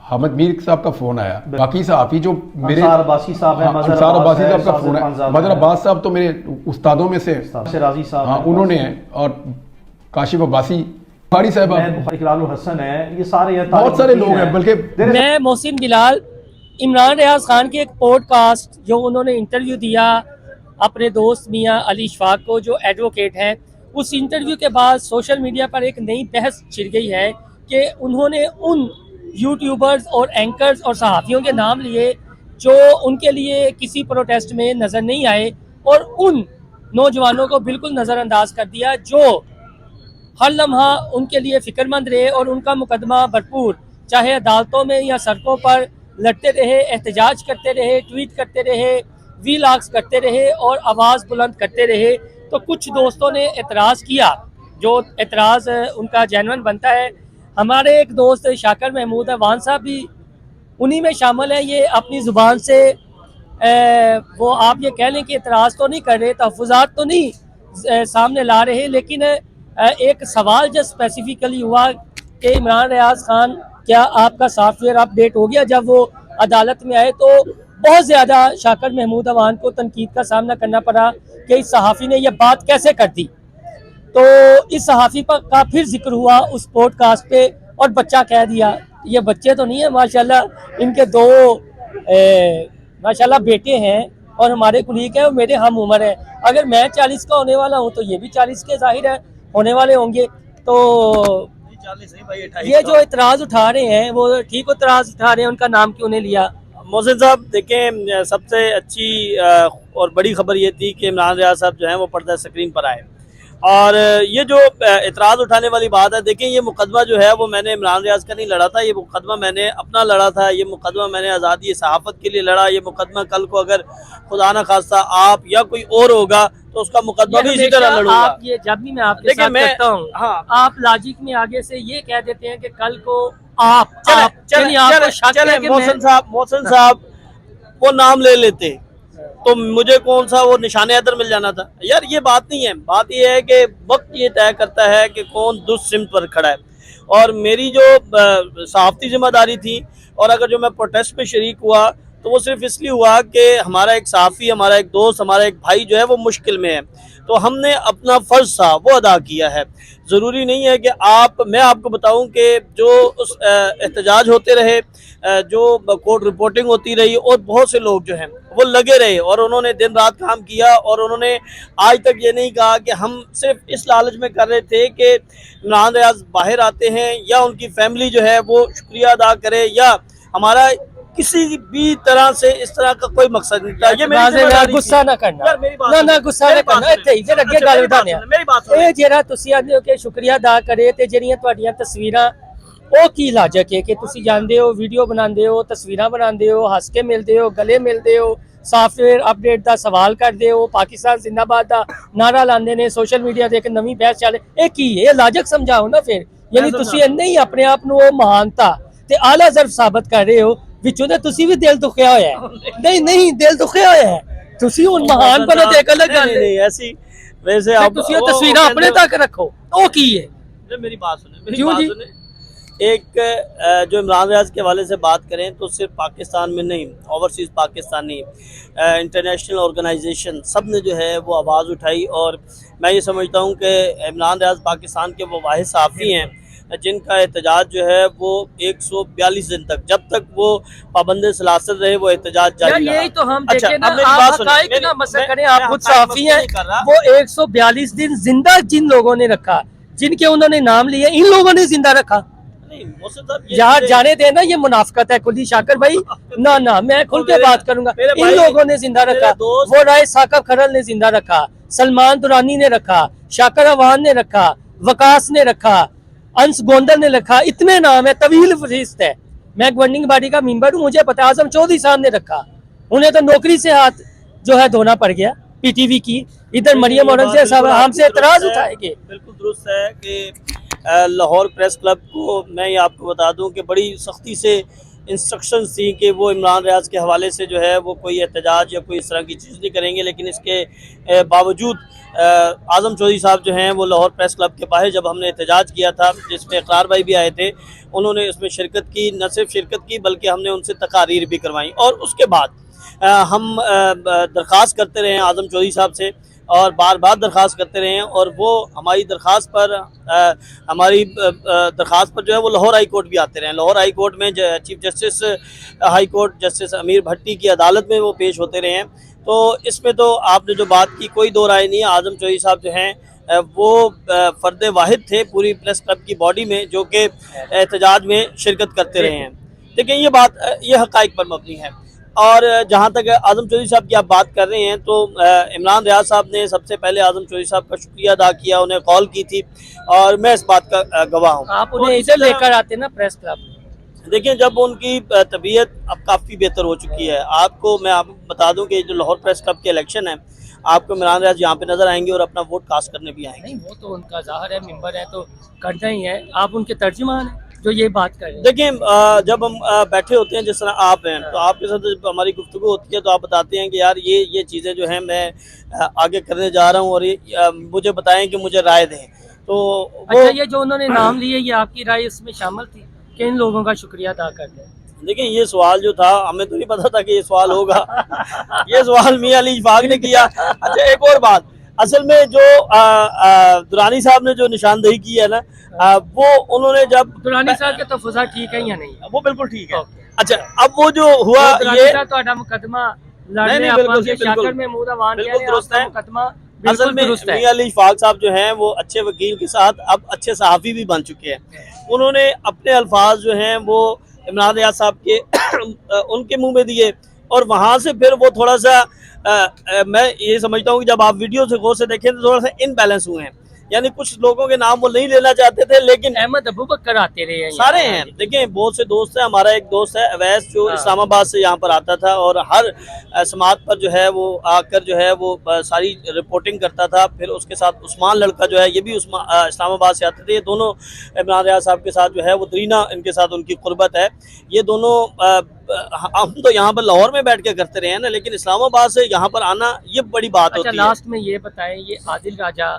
हमद मीर साहब का फ़ोन आया, बाकी सहाफ़ी जो मेरे अंसार अब्बासी साहब है, अंसार अब्बासी साहब का फ़ोन आया। मदर अब्बास साहब तो मेरे उस्तादों में से राजी साहब, हाँ उन्होंने हैं, और काशिफ अब्बासी, बुखारी साहब, इकरारुल हसन है, ये सारे बहुत सारे लोग हैं। बल्कि मैं मोहसिन बिलाल, इमरान रियाज खान के एक पॉडकास्ट जो उन्होंने इंटरव्यू दिया अपने दोस्त मियां अली शफाक को जो एडवोकेट हैं, उस इंटरव्यू के बाद सोशल मीडिया पर एक नई बहस छिड़ गई है कि उन्होंने उन यूट्यूबर्स और एंकर्स और सहाफ़ियों के नाम लिए जो उनके लिए किसी प्रोटेस्ट में नज़र नहीं आए, और उन नौजवानों को बिल्कुल नज़रअंदाज कर दिया जो हर लम्हा उनके लिए फ़िक्रमंद रहे और उनका मुकदमा भरपूर, चाहे अदालतों में या सड़कों पर लड़ते रहे, एहतजाज करते रहे, ट्वीट करते रहे, वीलॉग्स करते रहे और आवाज़ बुलंद करते रहे। तो कुछ दोस्तों ने एतराज़ किया, जो एतराज़ उनका जेन्युइन बनता है। हमारे एक दोस्त शाकर महमूद अवान साहब भी उन्हीं में शामिल है। ये अपनी ज़ुबान से वो आप ये कह लें कि एतराज़ तो नहीं कर रहे, तहफ़्फ़ुज़ात तो नहीं सामने ला रहे, लेकिन एक सवाल जो स्पेसिफिकली हुआ कि इमरान रियाज खान, क्या आपका सॉफ्टवेयर अपडेट हो गया? जब वो अदालत में आए तो बहुत ज़्यादा शाकर महमूद अवान को तनकीद का सामना करना पड़ा कि इस सहाफ़ी ने यह बात कैसे कर दी। तो इस सहाफ़ी का फिर जिक्र हुआ उस पॉडकास्ट पे, और बच्चा कह दिया। ये बच्चे तो नहीं है, माशाल्लाह इनके दो माशाल्लाह बेटे हैं और हमारे कुलीग हैं और मेरे हम उम्र है। अगर मैं 40 का होने वाला हूँ तो ये भी 40 के जाहिर है होने वाले होंगे। तो ये जो इतराज़ उठा रहे हैं वो ठीक इतराज़ उठा रहे हैं, उनका नाम क्यों नहीं लिया? मोहसिन साहब देखें, सबसे अच्छी और बड़ी खबर ये थी कि इमरान रियाज साहब जो हैं वो पर्दा स्क्रीन पर आए, और ये जो इतराज़ उठाने वाली बात है, देखें ये मुकदमा जो है वो मैंने इमरान रियाज का नहीं लड़ा था, ये मुकदमा मैंने अपना लड़ा था, ये मुकदमा मैंने आज़ादी सहाफ़त के लिए लड़ा। ये मुकदमा कल को अगर खुदा न खास्ता आप या कोई और होगा तो उसका मुकदमा भी इसी तरह लड़ूंगा। आप ये जब भी मैं आपके साथ करता हूँ, हाँ, आप लॉजिक में आगे से ये कह देते हैं कि कल को मोहसिन साहब वो नाम ले लेते तो मुझे कौन सा वो निशाने हैदर मिल जाना था? यार ये बात नहीं है। बात ये है कि वक्त ये तय करता है कि कौन दुष्ट सिमत पर खड़ा है, और मेरी जो सहाफ़ती जिम्मेदारी थी, और अगर जो मैं प्रोटेस्ट में शरीक हुआ तो वो सिर्फ इसलिए हुआ कि हमारा एक सहाफ़ी, हमारा एक दोस्त, हमारा एक भाई जो है वो मुश्किल में है, तो हमने अपना फ़र्ज़ था वो अदा किया है। ज़रूरी नहीं है कि मैं आपको बताऊं कि जो उस एहतजाज होते रहे, जो कोर्ट रिपोर्टिंग होती रही, और बहुत से लोग जो हैं वो लगे रहे और उन्होंने दिन रात काम किया, और उन्होंने आज तक ये नहीं कहा कि हम सिर्फ इस लालच में कर रहे थे कि इमरान रियाज बाहर आते हैं या उनकी फैमिली जो है वो शुक्रिया अदा करे, या हमारा किसी भी तरह से इस तरह का कोई मकसद नहीं था। ये मेरी गुस्सा ना करना, ना गुस्सा ना करना। फिर अगे गल वधाने मेरी बात ये जेरा तुसी आंदे हो कि शुक्रिया अदा करे, ते जेरियां तुहाडियां तस्वीरां ਉਹ ਕੀ ਲਾਜਕ है कि तुसी जांदे हो, वीडियो बनांदे हो, तस्वीरां बनांदे हो, हस के मिलते हो, गले मिलते हो, सॉफ्टवेयर अपडेट का सवाल करते हो, पाकिस्तान जिंदाबाद का नारा लाते हैं, सोशल मीडिया से एक नवी बहस चले, ये की है? लाजक समझाओ ना। फिर यानी तुसी इन्ने ही अपने आप को महानता ते आला ज़र्फ साबित कर रहे हो, विचों ते तुसी भी दिल दुखिया होया है। नहीं दिल दुखिया होया है, तुसी हुण महान बनो ते एक अलग गल नहीं ऐसी। वैसे आप तुसी तस्वीरां अपने तक रखो, ओ की है? मेरी बात सुने, एक जो इमरान रियाज के हवाले से बात करें तो सिर्फ पाकिस्तान में नहीं, ओवरसीज़ पाकिस्तान नहीं, इंटरनेशनल ऑर्गेनाइजेशन सब ने जो है वो आवाज़ उठाई, और मैं ये समझता हूँ कि इमरान रियाज पाकिस्तान के वो वाहिद सहाफ़ी हैं जिनका एहतजाज जो है वो 142 दिन तक, जब तक वो पाबंद सलासत रहे, वो एहतजाज जारी रहा। यही तो हम अच्छा, देखें ना, आप खुद सहाफ़ी हैं, वो 142 दिन जिंदा जिन लोगों ने रखा, जिनके उन्होंने नाम लिए, इन लोगों ने जिंदा रखा। यार जाने देना, ये मुनाफिकत है कुली शाकर भाई। ना मैं खुल के बात करूंगा। इन लोगों ने जिंदा रखा, वो राय साकब खरल ने जिंदा रखा, सलमान दुरानी ने रखा, शाकर अवान ने रखा, वकास ने रखा, अंस गोंदल ने रखा, इतने नाम है, तवील फहरिस्त है। मैं गवर्निंग बॉडी का मेंबर हूँ, मुझे पता। आजम चौधरी साहब ने रखा, उन्हें तो नौकरी से हाथ जो है धोना पड़ गया पीटीवी की। इधर मरियम औरंगजेब साहब हमसे एतराज उठाएंगे। बिल्कुल दुरुस्त है कि लाहौर प्रेस क्लब को मैं ये आपको बता दूं कि बड़ी सख्ती से इंस्ट्रक्शंस थी कि वो इमरान रियाज के हवाले से जो है वो कोई एहतजाज या कोई इस तरह की चीज़ नहीं करेंगे, लेकिन इसके बावजूद आज़म चौधरी साहब जो हैं वो लाहौर प्रेस क्लब के बाहर जब हमने एहतजाज किया था, जिसमें इकरार भाई भी आए थे, उन्होंने इसमें शिरकत की। न सिर्फ शिरकत की बल्कि हमने उनसे तकारीर भी करवाई, और उसके बाद हम दरख्वास्त करते रहे आज़म चौधरी साहब से, और बार बार दरख्वास्त करते रहे हैं, और वो हमारी दरख्वास्त पर जो है वो लाहौर हाई कोर्ट भी आते रहे। लाहौर हाई कोर्ट में chief justice high court justice अमीर भट्टी की अदालत में वो पेश होते रहे हैं। तो इसमें तो आपने जो बात की कोई दो राय नहीं है। आज़म चौधरी साहब जो हैं वो फ़र्द वाहिद थे पूरी प्रेस क्लब की बॉडी में जो कि एहतजाज में शिरकत करते रहे हैं। लेकिन ये बात ये हक़ाइक़ पर मबनी है। और जहाँ तक आज़म चौधरी साहब की आप बात कर रहे हैं, तो इमरान रियाज साहब ने सबसे पहले आज़म चौधरी साहब का शुक्रिया अदा किया, उन्हें कॉल की थी, और मैं इस बात का गवाह हूँ। आप उन्हें इधर लेकर आते ना प्रेस क्लब। देखिए, जब उनकी तबीयत अब काफ़ी बेहतर हो चुकी है, आपको मैं बता दूं कि जो लाहौर प्रेस क्लब के इलेक्शन है, आपको इमरान रियाज यहाँ पे नज़र आएंगे और अपना वोट कास्ट करने भी आएंगे। नहीं, वो तो उनका ज़ाहिर है, मेंबर है तो करना ही है। आप उनके तर्जुमान हैं जो ये बात कर रहे हैं। देखिए, जब हम बैठे होते हैं जिस तरह आप हैं, तो आपके साथ जब हमारी गुफ्तगू होती है तो आप बताते हैं कि यार ये चीज़ें जो हैं मैं आगे करने जा रहा हूँ, और ये मुझे बताएं कि मुझे राय दें। तो अच्छा, ये जो उन्होंने नाम लिए, ये आपकी राय इसमें शामिल थी कि इन लोगों का शुक्रिया अदा कर दें? देखिए, ये सवाल जो था हमें तो नहीं पता था कि ये सवाल होगा। ये सवाल मियां अली इशफाक ने किया। अच्छा, एक और बात, असल में जो दुरानी साहब ने जो निशानदेही की है ना, वो उन्होंने जब दुरानी साहब के तफुज़ा ठीक है या नहीं? वो बिल्कुल ठीक है। अच्छा, अब वो जो हुआ ये मुकदमा लड़ने शाकर में बिल्कुल दुरुस्त है। मुकदमा असल में मियां अली इशफाक साहब जो हैं वो अच्छे वकील के साथ अब अच्छे सहाफ़ी भी बन चुके हैं। उन्होंने अपने अल्फाज जो हैं वो इमरान रियाज साहब के उनके मुंह में दिए, और वहाँ से फिर वो थोड़ा सा मैं ये समझता हूँ कि जब आप वीडियो से गौर से देखें तो थोड़ा सा इनबैलेंस हुए हैं। यानी कुछ लोगों के नाम वो नहीं लेना चाहते थे, लेकिन अहमद अबू बकर आते रहे, सारे हैं। देखिए, बहुत से दोस्त हैं। हमारा एक दोस्त है अवैस, जो इस्लामाबाद से यहाँ पर आता था और हर समात पर जो है वो आकर जो है वो सारी रिपोर्टिंग करता था। फिर उसके साथ उस्मान लड़का जो है, ये भी इस्लामाबाद से आते थे। ये दोनों इमरान रियाज साहब के साथ जो है वो दरीना, इनके साथ उनकी कुर्बत है। ये दोनों हम तो यहाँ पर लाहौर में बैठ के करते रहे हैं ना, लेकिन इस्लामाबाद से यहाँ पर आना ये बड़ी बात होती है। लास्ट में ये बताएं, ये आदिल राजा,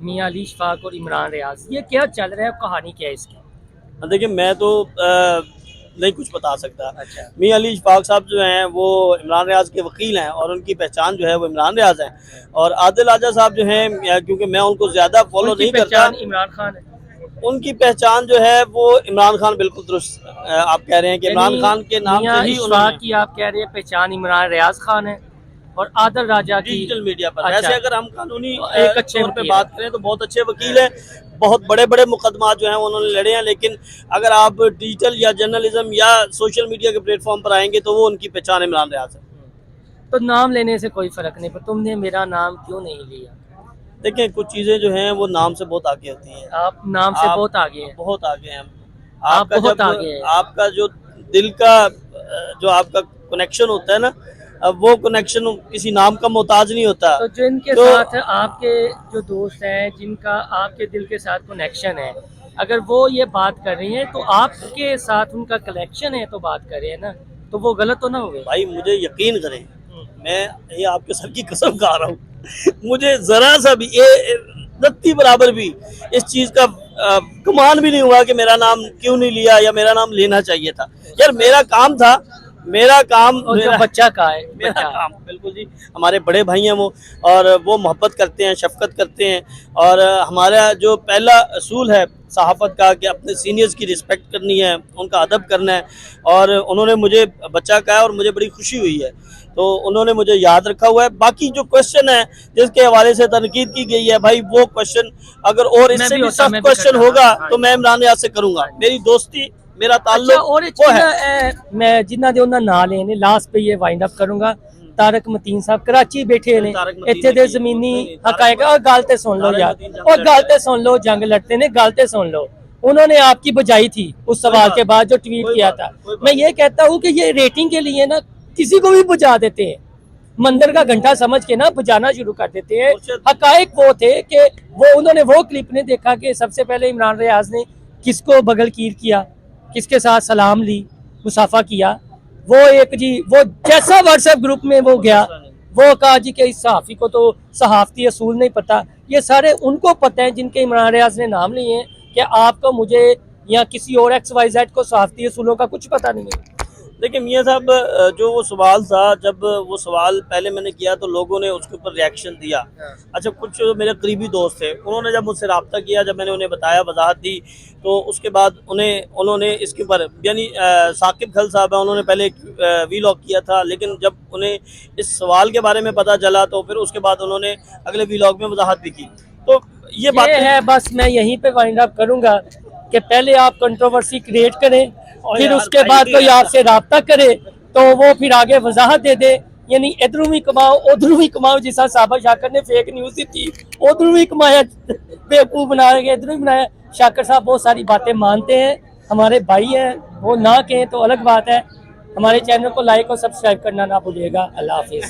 मियां अली इशफाक और इमरान रियाज, ये क्या चल रहा है, कहानी क्या है इसकी? देखिए, मैं तो नहीं कुछ बता सकता। अच्छा। मियां अली इशफाक साहब जो हैं वो इमरान रियाज के वकील हैं, और उनकी पहचान जो है वो इमरान रियाज है। और आदिल राजा साहब जो हैं, क्योंकि मैं उनको ज़्यादा फॉलो नहीं करता, इमरान खान है। उनकी पहचान जो है वो इमरान खान, बिल्कुल दुरुस्त आप कह रहे हैं कि इमरान खान के नाम से ही उन्होंने की आप कह रहे हैं पहचान इमरान रियाज खान है, और आदिल राजा की डिजिटल मीडिया पर। अच्छा। वैसे अगर हम कानूनी एक अच्छे तौर पे बात करें तो बहुत अच्छे वकील हैं, बहुत बड़े बड़े मुकदमा जो हैं उन्होंने लड़े हैं। लेकिन अगर आप डिजिटल या जर्नलिज्म या सोशल मीडिया के प्लेटफॉर्म पर आएंगे तो वो उनकी पहचान इमरान रियाज है। तो नाम लेने से कोई फर्क नहीं, पर तुमने मेरा नाम क्यों नहीं लिया? देखिए, कुछ चीज़ें जो हैं वो नाम से बहुत आगे होती हैं। आप नाम से बहुत आगे हैं। बहुत आगे हैं आप बहुत आगे हैं। आपका जो दिल का जो आपका कनेक्शन होता है ना, वो कनेक्शन किसी नाम का मोहताज नहीं होता। तो जिनके साथ आपके जो दोस्त हैं, जिनका आपके दिल के साथ कनेक्शन है, अगर वो ये बात कर रही हैं तो आपके साथ उनका कनेक्शन है तो बात कर रहे हैं ना, तो वो गलत तो ना हो गए? भाई, मुझे यकीन करें, मैं ये आपके सर की कसम खा रहा हूँ, मुझे जरा सा भी रत्ती बराबर भी इस चीज का गुमान भी नहीं हुआ कि मेरा नाम क्यों नहीं लिया या मेरा नाम लेना चाहिए था। यार, मेरा काम था, मेरा काम, मेरा बच्चा का है, मेरा काम। बिल्कुल जी, हमारे बड़े भाई हैं वो, और वो मोहब्बत करते हैं, शफकत करते हैं, और हमारा जो पहला असूल है सहाफ़त का कि अपने सीनियर्स की रिस्पेक्ट करनी है, उनका अदब करना है। और उन्होंने मुझे बच्चा कहा है और मुझे बड़ी खुशी हुई है, तो उन्होंने मुझे याद रखा हुआ है। बाकी जो क्वेश्चन है जिसके हवाले से तनकीद की गई है, भाई वो क्वेश्चन अगर और इससे भी सख्त क्वेश्चन होगा तो मैं इमरान रियाज से करूँगा। मेरी दोस्ती, मेरा ताल्लुक और मैं जिन्ना दे उन्ना ना लेने लास्ट पे ये वाइंड अप करूंगा। तारक मतीन साहब कराची बैठे ने, इत्थे दे जमीनी हकायक, और गलते सुन लो यार, और गलते सुन लो, जंग लड़ते ने, गलते सुन लो। उन्होंने आपकी बजाई थी उस सवाल के बाद जो ट्वीट किया था। मैं ये कहता हूँ कि ये रेटिंग के लिए ना किसी को भी बुझा देते हैं, मंदिर का घंटा समझ के ना बुझाना शुरू कर देते हैं। हकायक वो थे कि उन्होंने वो क्लिप ने देखा कि सबसे पहले इमरान रियाज ने किसको बगल कीर किया, किसके साथ सलाम ली, मुसाफा किया, वो एक जी वो जैसा व्हाट्सएप ग्रुप में वो गया, वो कहा जी कि इस सहाफ़ी को तो सहाफ़ती असूल नहीं पता। ये सारे उनको पता है जिनके इमरान रियाज ने नाम लिए हैं कि आपको, मुझे या किसी और XYZ को सहाफ़ती असूलों का कुछ पता नहीं है। देखिए मियाँ साहब, जो वो सवाल था, जब वो सवाल पहले मैंने किया तो लोगों ने उसके ऊपर रिएक्शन दिया। अच्छा, कुछ मेरे करीबी दोस्त थे, उन्होंने जब मुझसे रब्ता किया, जब मैंने उन्हें बताया, वजाहत दी, तो उसके बाद उन्होंने इसके ऊपर, यानी साकिब खल साहब हैं, उन्होंने पहले एक वीलॉग किया था, लेकिन जब उन्हें इस सवाल के बारे में पता चला तो फिर उसके बाद उन्होंने अगले वीलॉग में वजाहत भी की। तो ये बात है, बस मैं यहीं पे वाइंड अप करूंगा कि पहले आप कंट्रोवर्सी क्रिएट करें, फिर उसके बाद कोई आपसे रब्ता करे तो वो फिर आगे वजाहत दे दे, यानी इधरों भी कमाओ उधरों भी कमाओ। जिस साहबा शाकर ने फेक न्यूज़ दी थी, उधरों भी कमाया, बेवकूफ़ बना के इधरों भी बनाया। शाकर साहब बहुत सारी बातें मानते हैं, हमारे भाई हैं, वो ना कहें तो अलग बात है। हमारे चैनल को लाइक और सब्सक्राइब करना ना भूलिएगा। अल्लाह हाफिज़।